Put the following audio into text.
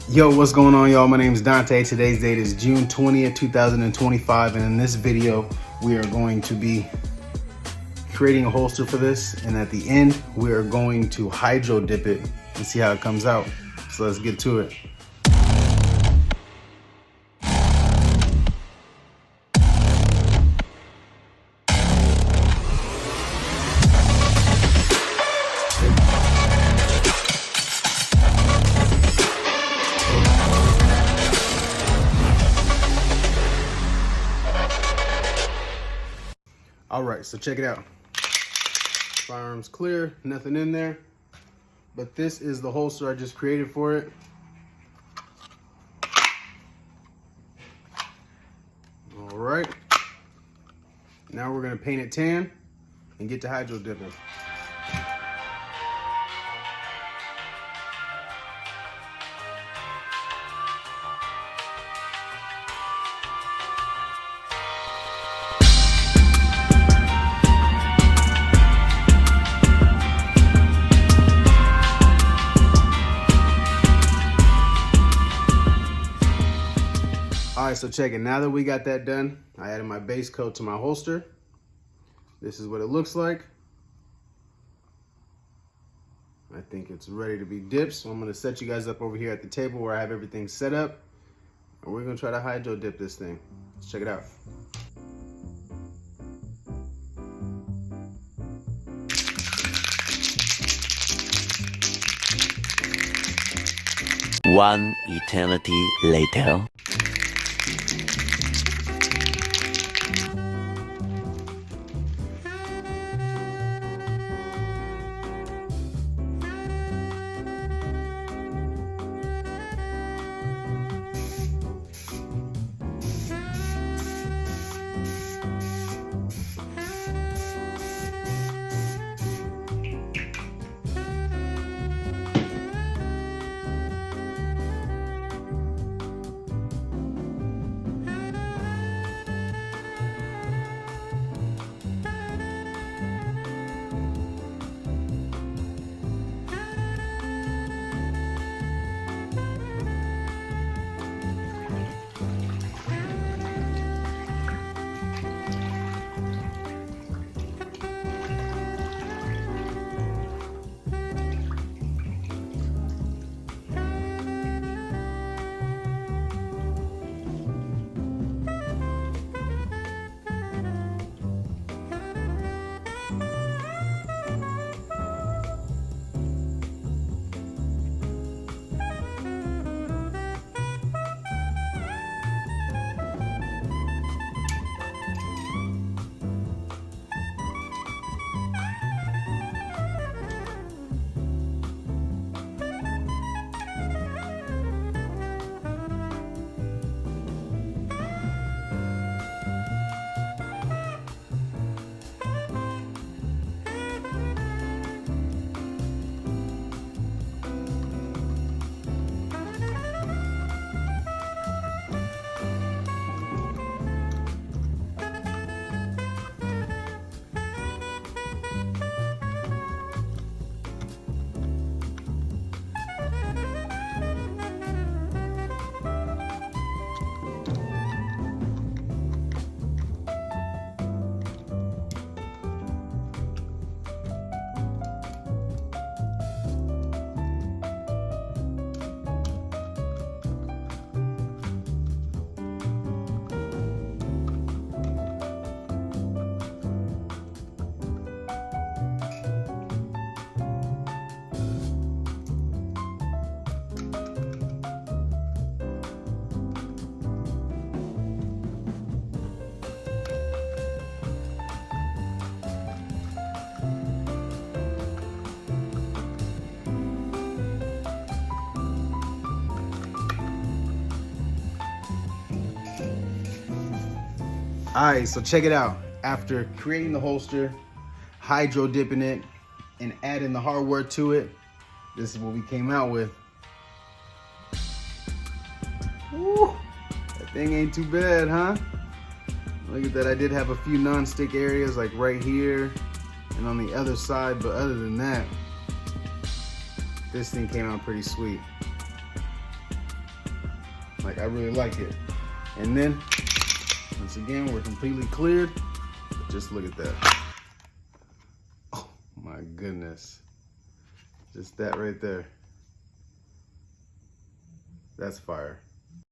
Yo, what's going on, y'all? My name is Dante. Today's date is June 20th, 2025, and in this video, we are going to be creating a holster for this, and at the end, we are going to hydro dip it and see how it comes out. So let's get to it. All right, so check it out. Firearms clear, nothing in there. But this is the holster I just created for it. All right. Now we're gonna paint it tan and get to hydro dipping. All right, so check it. Now that we got that done, I added my base coat to my holster. This is what it looks like. I think it's ready to be dipped. So I'm gonna set you guys up over here at the table where I have everything set up. And we're gonna try to hydro dip this thing. Let's check it out. One eternity later. All right, so check it out. After creating the holster, hydro dipping it, and adding the hardware to it, this is what we came out with. Woo, that thing ain't too bad, huh? Look at that, I did have a few non-stick areas like right here and on the other side, but other than that, this thing came out pretty sweet. Like, I really like it. And then, once again, we're completely cleared. Just look at that. Oh my goodness. Just that right there. That's fire.